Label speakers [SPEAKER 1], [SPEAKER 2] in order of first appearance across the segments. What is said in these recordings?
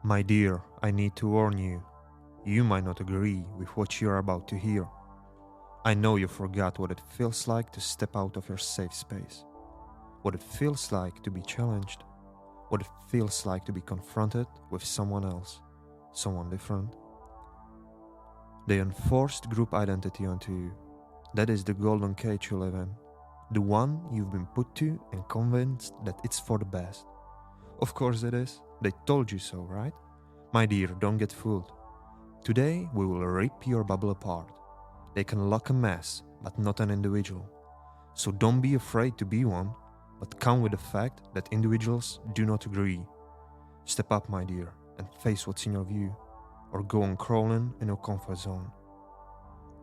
[SPEAKER 1] My dear, I need to warn you. You might not agree with what you are about to hear. I know you forgot what it feels like to step out of your safe space. What it feels like to be challenged. What it feels like to be confronted with someone else, someone different. They enforced group identity onto you. That is the golden cage you live in. The one you've been put to and convinced that it's for the best. Of course it is. They told you so, right? My dear, don't get fooled. Today we will rip your bubble apart. They can lock a mass, but not an individual. So don't be afraid to be one, but come with the fact that individuals do not agree. Step up, my dear, and face what's in your view, or go on crawling in your comfort zone.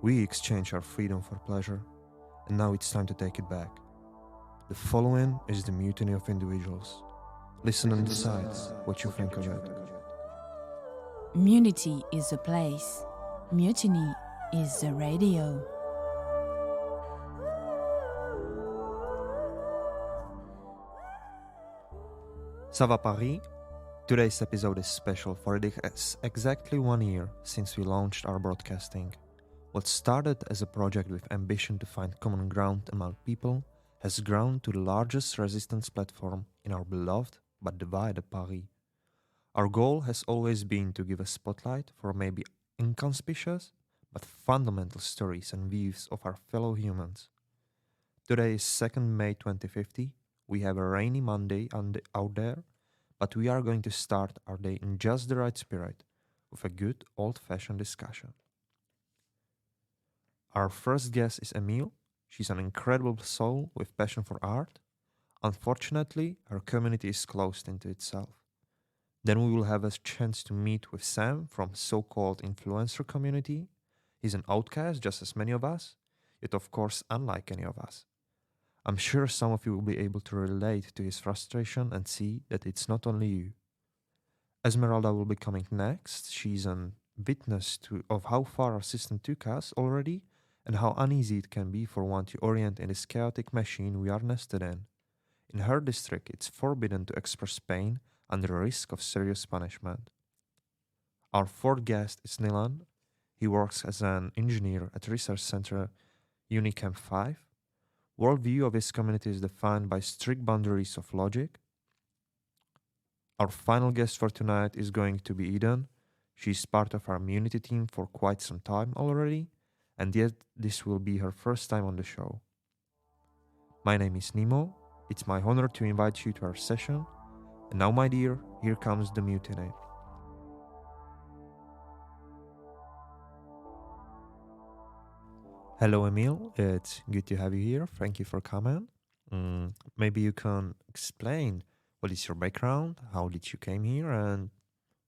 [SPEAKER 1] We exchange our freedom for pleasure, and now it's time to take it back. The following is the mutiny of individuals. Listen and decide what you think of it.
[SPEAKER 2] Munity is a place. Mutiny is the radio.
[SPEAKER 1] Ça va Paris? Today's episode is special for it is exactly 1 year since we launched our broadcasting. What started as a project with ambition to find common ground among people has grown to the largest resistance platform in our beloved but divided Paris. Our goal has always been to give a spotlight for maybe inconspicuous but fundamental stories and views of our fellow humans. Today is 2nd May 2050. We have a rainy Monday out there, but we are going to start our day in just the right spirit with a good old-fashioned discussion. Our first guest is Emile. She's an incredible soul with passion for art. Unfortunately, her community is closed into itself. Then we will have a chance to meet with Sam from so-called influencer community. He's an outcast, just as many of us, yet of course unlike any of us. I'm sure some of you will be able to relate to his frustration and see that it's not only you. Esmeralda will be coming next. She's a witness of how far our system took us already and how uneasy it can be for one to orient in this chaotic machine we are nested in. In her district, it's forbidden to express pain under risk of serious punishment. Our fourth guest is Nylan. He works as an engineer at Research Center Unicamp 5. Worldview of his community is defined by strict boundaries of logic. Our final guest for tonight is going to be Eden. She's part of our Munity team for quite some time already, and yet this will be her first time on the show. My name is Nemo. It's my honor to invite you to our session. And now, my dear, here comes the mutiny. Hello, Emile. It's good to have you here. Thank you for coming. Maybe you can explain what is your background, how did you came here, and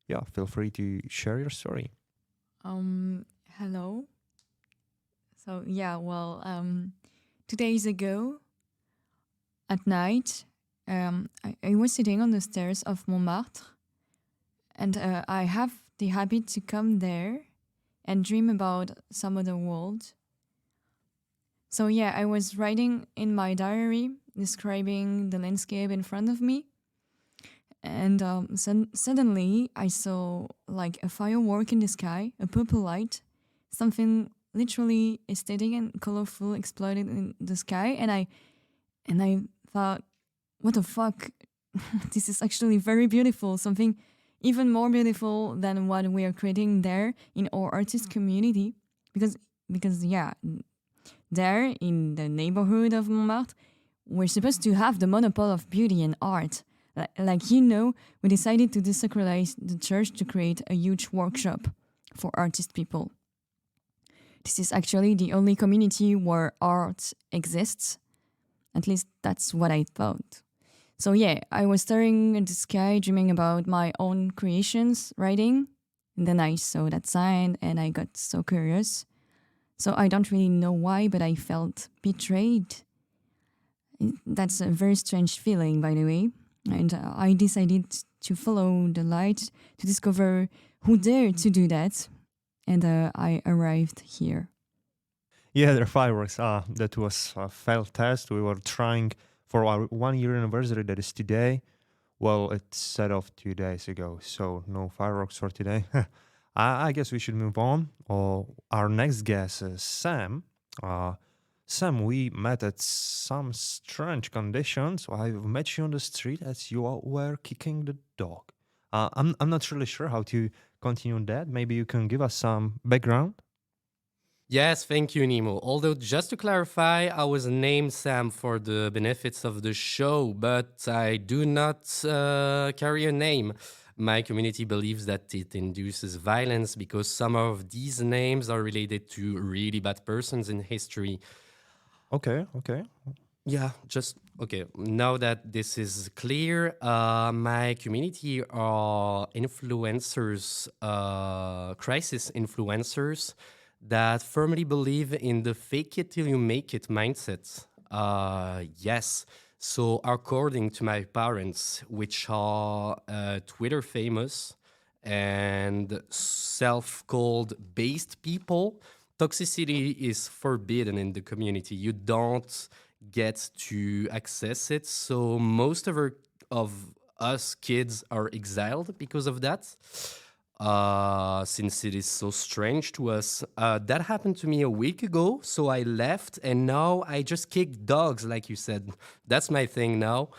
[SPEAKER 1] yeah, feel free to share your story.
[SPEAKER 3] Hello. So 2 days ago at night, I was sitting on the stairs of Montmartre, and I have the habit to come there and dream about some other world. So I was writing in my diary, describing the landscape in front of me, and suddenly I saw like a firework in the sky, a purple light, something literally aesthetic and colorful exploded in the sky, and I thought, what the fuck? This is actually very beautiful, something even more beautiful than what we are creating there in our artist community. Because there in the neighborhood of Montmartre, we're supposed to have the monopoly of beauty and art. We decided to desacralize the church to create a huge workshop for artist people. This is actually the only community where art exists. At least that's what I thought. So I was staring at the sky, dreaming about my own creations, writing. And then I saw that sign and I got so curious. So I don't really know why, but I felt betrayed. That's a very strange feeling, by the way. And I decided to follow the light to discover who dared to do that. And I arrived here.
[SPEAKER 1] Yeah, the fireworks. That was a failed test. We were trying for our 1 year anniversary, that is today. Well, it's set off 2 days ago, so no fireworks for today. I guess we should move on. Our next guest is Sam. Uh, Sam, we met at some strange conditions. I met you on the street as you were kicking the dog. I'm not really sure how to continue on that. Maybe you can give us some background.
[SPEAKER 4] Yes, thank you, Nemo. Although, just to clarify, I was named Sam for the benefits of the show, but I do not carry a name. My community believes that it induces violence because some of these names are related to really bad persons in history.
[SPEAKER 1] Okay.
[SPEAKER 4] Yeah, just okay. Now that this is clear, my community are influencers, crisis influencers that firmly believe in the fake it till you make it mindset. Yes. So, according to my parents, which are Twitter famous and self called based people, toxicity is forbidden in the community. You don't get to access it. So, most of us kids are exiled because of that since it is so strange to us. That happened to me a week ago, so I left, and now I just kick dogs, like you said. That's my thing now.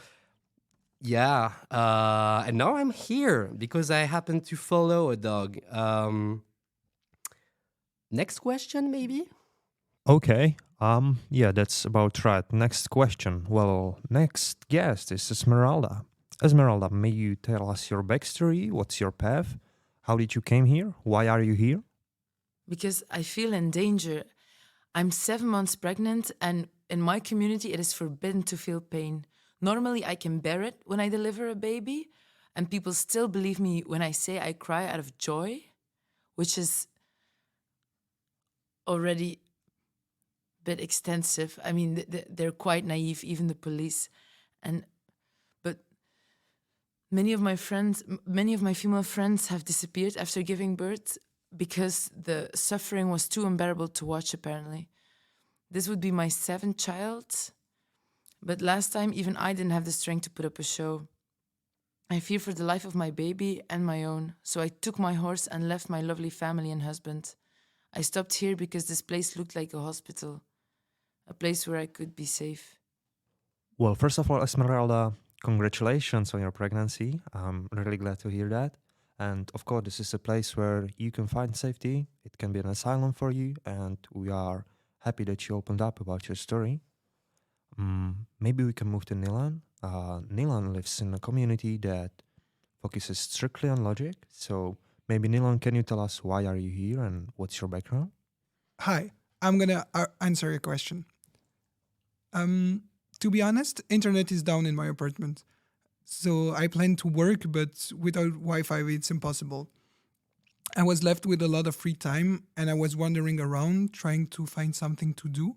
[SPEAKER 4] Yeah, and now I'm here because I happen to follow a dog. Next question, maybe?
[SPEAKER 1] Okay. Yeah, that's about right. Next question. Well, next guest is Esmeralda. Esmeralda, may you tell us your backstory? What's your path? How did you came here? Why are you here?
[SPEAKER 2] Because I feel in danger. I'm 7 months pregnant, and in my community, it is forbidden to feel pain. Normally, I can bear it when I deliver a baby, and people still believe me when I say I cry out of joy, which is already a bit extensive. I mean, they're quite naive, even the police. And but many of my friends, many of my female friends have disappeared after giving birth because the suffering was too unbearable to watch, apparently. This would be my 7th child, but last time even I didn't have the strength to put up a show. I fear for the life of my baby and my own, so I took my horse and left my lovely family and husband. I stopped here because this place looked like a hospital, a place where I could be safe.
[SPEAKER 1] Well, first of all, Esmeralda, congratulations on your pregnancy. I'm really glad to hear that. And of course, this is a place where you can find safety. It can be an asylum for you, and we are happy that you opened up about your story. Maybe we can move to Nylan. Nylan lives in a community that focuses strictly on logic. So maybe Nylan, can you tell us why are you here and what's your background?
[SPEAKER 5] Hi, I'm gonna answer your question. To be honest, internet is down in my apartment. So I plan to work, but without Wi-Fi, it's impossible. I was left with a lot of free time, and I was wandering around trying to find something to do.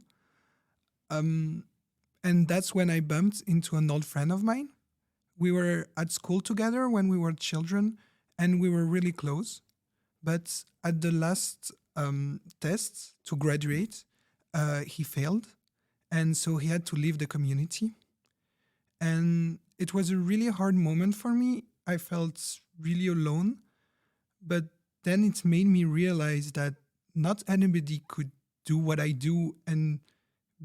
[SPEAKER 5] And that's when I bumped into an old friend of mine. We were at school together when we were children, and we were really close. But at the last test to graduate, he failed, and so he had to leave the community. And it was a really hard moment for me. I felt really alone, but then it made me realize that not anybody could do what I do and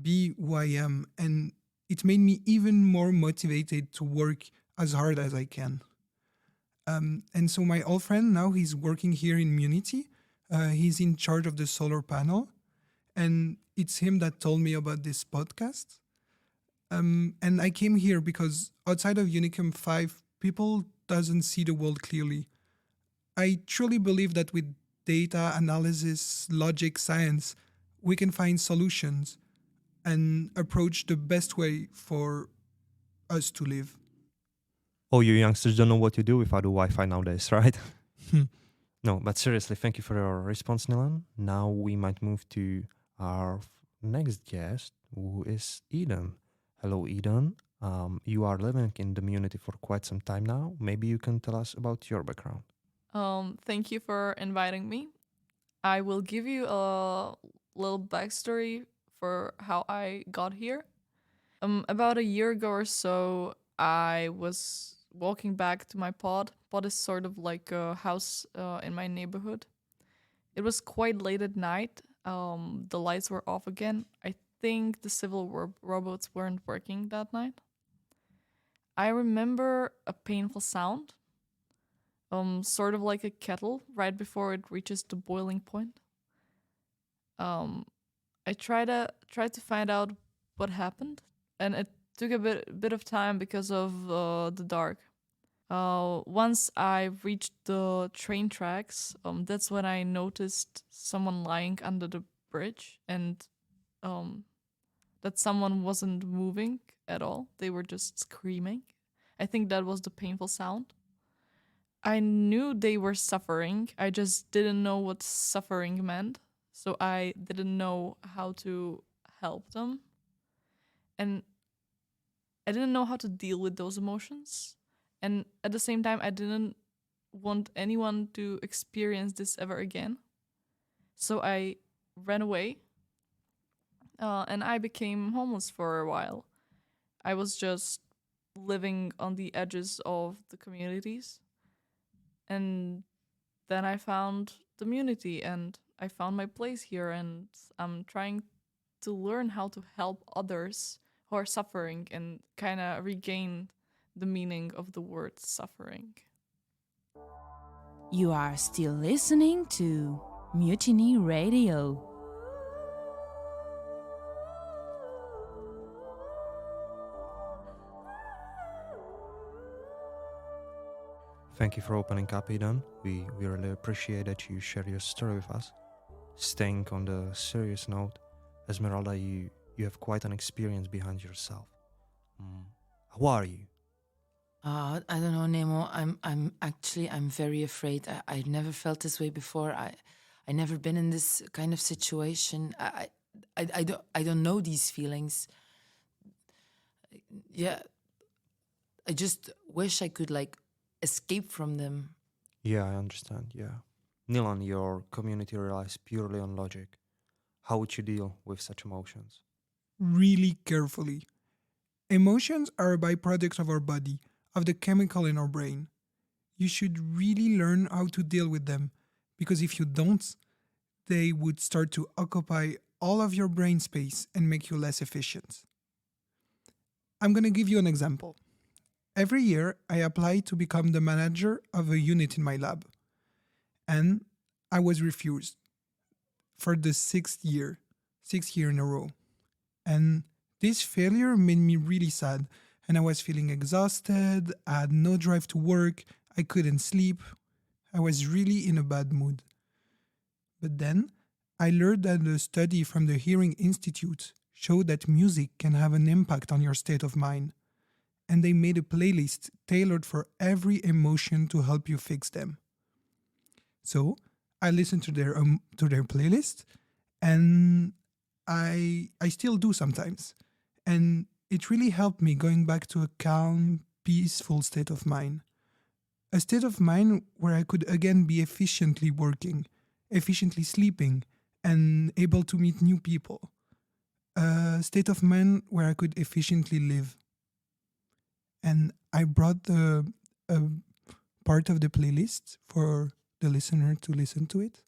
[SPEAKER 5] be who I am. And it made me even more motivated to work as hard as I can. And so my old friend now, he's working here in Munity. He's in charge of the solar panel. And it's him that told me about this podcast. And I came here because outside of Unicum 5, people doesn't see the world clearly. I truly believe that with data, analysis, logic, science, we can find solutions and approach the best way for us to live.
[SPEAKER 1] Oh, you youngsters don't know what to do without the Wi-Fi nowadays, right? No, but seriously, thank you for your response, Nylan. Now we might move to our next guest, who is Eden. Hello, Eden. You are living in the Munity for quite some time now. Maybe you can tell us about your background.
[SPEAKER 6] Thank you for inviting me. I will give you a little backstory for how I got here. About a year ago or so, I was walking back to my pod. Pod is sort of like a house in my neighborhood. It was quite late at night. The lights were off again. I think the civil robots weren't working that night. I remember a painful sound, sort of like a kettle right before it reaches the boiling point. I tried to find out what happened, and it took a bit of time because of the dark. Once I reached the train tracks, that's when I noticed someone lying under the bridge, and that someone wasn't moving at all. They were just screaming. I think that was the painful sound. I knew they were suffering. I just didn't know what suffering meant. So I didn't know how to help them. And I didn't know how to deal with those emotions. And at the same time, I didn't want anyone to experience this ever again. So I ran away. And I became homeless for a while. I was just living on the edges of the communities. And then I found the Munity, and I found my place here, and I'm trying to learn how to help others who are suffering and kind of regain the meaning of the word suffering.
[SPEAKER 2] You are still listening to Mutiny Radio.
[SPEAKER 1] Thank you for opening up, Eden. We really appreciate that you share your story with us. Staying on the serious note, Esmeralda, you have quite an experience behind yourself. Who are you?
[SPEAKER 2] I don't know, Nemo. I'm very afraid. I've never felt this way before. I never been in this kind of situation. I don't know these feelings. Yeah, I just wish I could escape from them.
[SPEAKER 1] Yeah, I understand, yeah. Nylan, your community relies purely on logic. How would you deal with such emotions?
[SPEAKER 5] Really carefully. Emotions are a byproduct of our body, of the chemical in our brain. You should really learn how to deal with them, because if you don't, they would start to occupy all of your brain space and make you less efficient. I'm going to give you an example. Every year, I apply to become the manager of a unit in my lab. And I was refused for the sixth year in a row. And this failure made me really sad. And I was feeling exhausted, I had no drive to work, I couldn't sleep. I was really in a bad mood. But then I learned that a study from the Hearing Institute showed that music can have an impact on your state of mind. And they made a playlist tailored for every emotion to help you fix them. So I listened to their playlist, and I still do sometimes. And it really helped me going back to a calm, peaceful state of mind. A state of mind where I could again be efficiently working, efficiently sleeping, and able to meet new people. A state of mind where I could efficiently live. And I brought a part of the playlist for the listener to listen to it.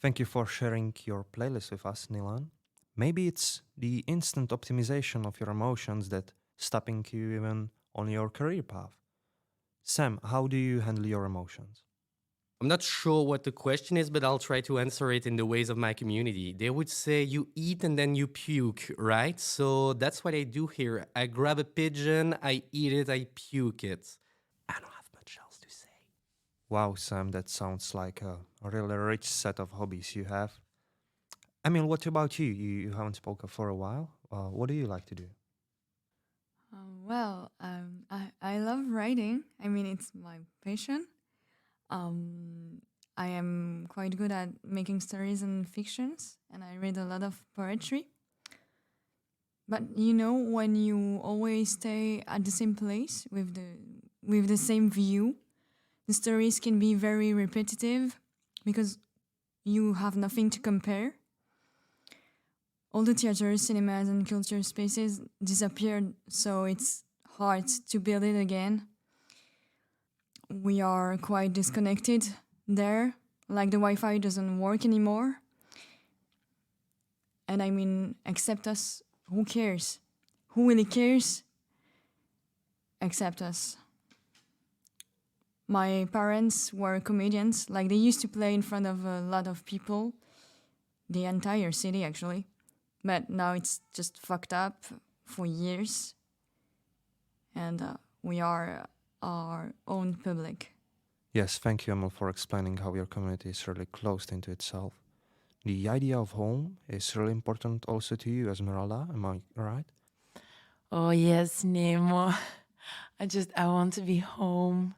[SPEAKER 1] Thank you for sharing your playlist with us, Nylan. Maybe it's the instant optimization of your emotions that stopping you even on your career path. Sam, how do you handle your emotions?
[SPEAKER 4] I'm not sure what the question is, but I'll try to answer it in the ways of my community. They would say you eat and then you puke, right? So that's what I do here. I grab a pigeon, I eat it, I puke it. I don't have much else to say.
[SPEAKER 1] Wow, Sam, that sounds like a really rich set of hobbies you have. Emile, what about you? You haven't spoken for a while. What do you like to do?
[SPEAKER 3] I love writing. I mean, it's my passion. I am quite good at making stories and fictions, and I read a lot of poetry. But you know, when you always stay at the same place with the same view, the stories can be very repetitive because you have nothing to compare. All the theaters, cinemas, and culture spaces disappeared, so it's hard to build it again. We are quite disconnected there, like the Wi-Fi doesn't work anymore. And I mean, accept us. Who cares? Who really cares? Accept us. My parents were comedians, like they used to play in front of a lot of people, the entire city actually. But now it's just fucked up for years. And we are our own public.
[SPEAKER 1] Yes, thank you, Emile, for explaining how your community is really closed into itself. The idea of home is really important also to you, Esmeralda, am I right?
[SPEAKER 2] Oh yes, Nemo. I want to be home.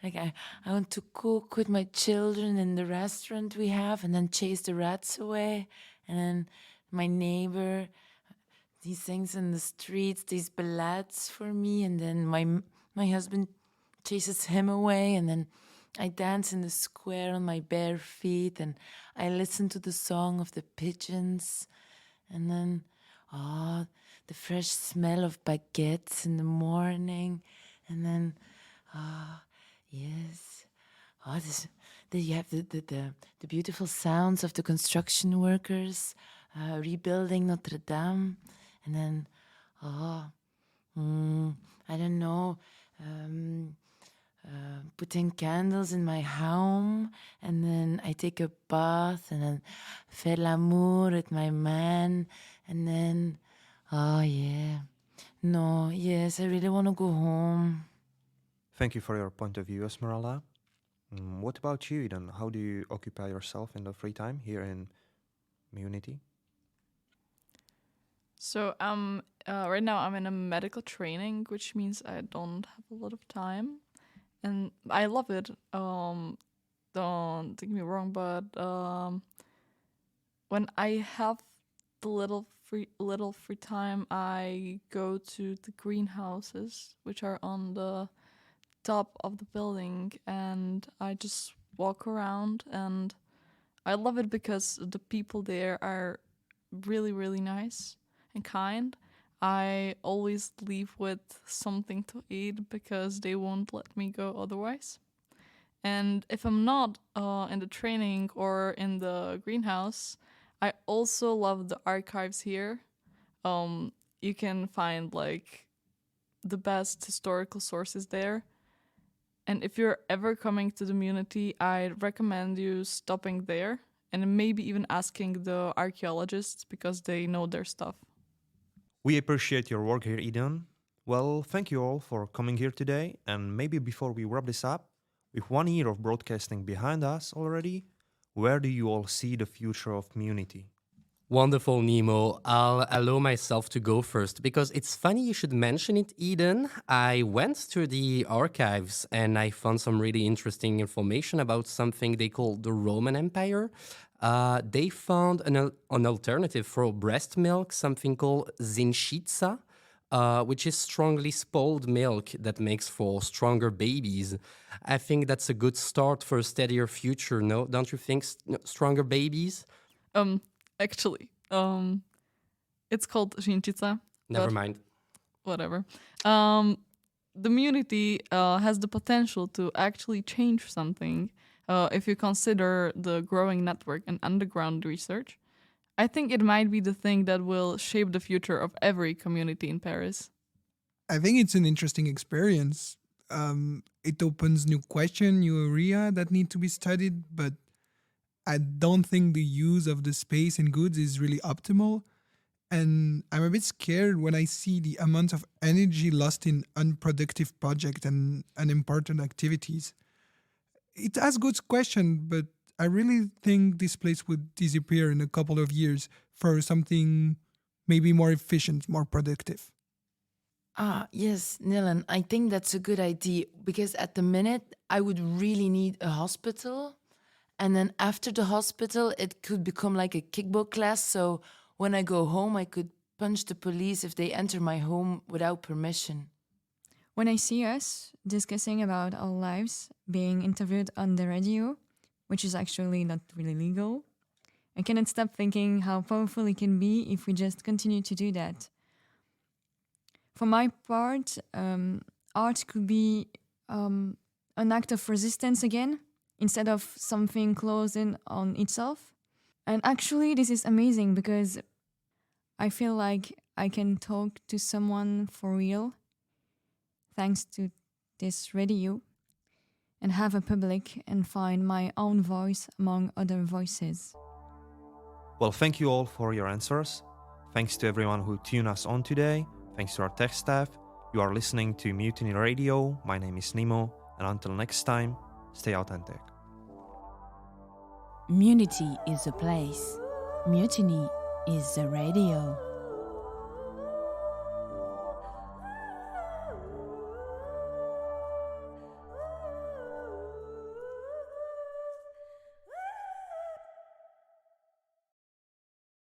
[SPEAKER 2] Like I want to cook with my children in the restaurant we have and then chase the rats away. And then my neighbor, he sings in the streets these ballads for me. And then my husband chases him away. And then I dance in the square on my bare feet. And I listen to the song of the pigeons. And then, the fresh smell of baguettes in the morning. And then, yes. Then you have the beautiful sounds of the construction workers rebuilding Notre Dame. And then, I don't know, putting candles in my home. And then I take a bath and then faire l'amour with my man. And then, yes, I really want to go home.
[SPEAKER 1] Thank you for your point of view, Esmeralda. What about you, Eden? How do you occupy yourself in the free time here in Munity?
[SPEAKER 6] So right now I'm in a medical training, which means I don't have a lot of time, and I love it. Don't take me wrong, but when I have the little free time, I go to the greenhouses, which are on the top of the building, and I just walk around, and I love it because the people there are really, really nice and kind. I always leave with something to eat because they won't let me go otherwise. And if I'm not in the training or in the greenhouse, I also love the archives here. You can find like the best historical sources there. And if you're ever coming to the Munity, I'd recommend you stopping there and maybe even asking the archaeologists because they know their stuff.
[SPEAKER 1] We appreciate your work here, Eden. Well, thank you all for coming here today. And maybe before we wrap this up, with 1 year of broadcasting behind us already, where do you all see the future of Munity?
[SPEAKER 4] Wonderful, Nemo. I'll allow myself to go first because it's funny you should mention it, Eden. I went through the archives and I found some really interesting information about something they call the Roman Empire. They found an alternative for breast milk, something called zinchitsa, which is strongly spoiled milk that makes for stronger babies. I think that's a good start for a steadier future, no? Don't you think? Stronger babies?
[SPEAKER 6] Actually, it's called Shinchitsa.
[SPEAKER 4] Never mind.
[SPEAKER 6] Whatever. The Munity has the potential to actually change something if you consider the growing network and underground research. I think it might be the thing that will shape the future of every community in Paris.
[SPEAKER 5] I think it's an interesting experience. It opens new questions, new area that need to be studied, but I don't think the use of the space and goods is really optimal. And I'm a bit scared when I see the amount of energy lost in unproductive projects and unimportant activities. It asks good questions, but I really think this place would disappear in a couple of years for something maybe more efficient, more productive.
[SPEAKER 2] Yes, Nylan, I think that's a good idea because at the minute I would really need a hospital And then after the hospital, it could become like a kickball class. So when I go home, I could punch the police if they enter my home without permission.
[SPEAKER 3] When I see us discussing about our lives, being interviewed on the radio, which is actually not really legal, I cannot stop thinking how powerful it can be if we just continue to do that. For my part, art could be an act of resistance again, instead of something closing on itself. And actually, this is amazing because I feel like I can talk to someone for real, thanks to this radio, and have a public and find my own voice among other voices.
[SPEAKER 1] Well, thank you all for your answers. Thanks to everyone who tuned us on today. Thanks to our tech staff. You are listening to Mutiny Radio. My name is Nemo, and until next time, stay authentic.
[SPEAKER 7] Munity is a place. Mutiny is the radio.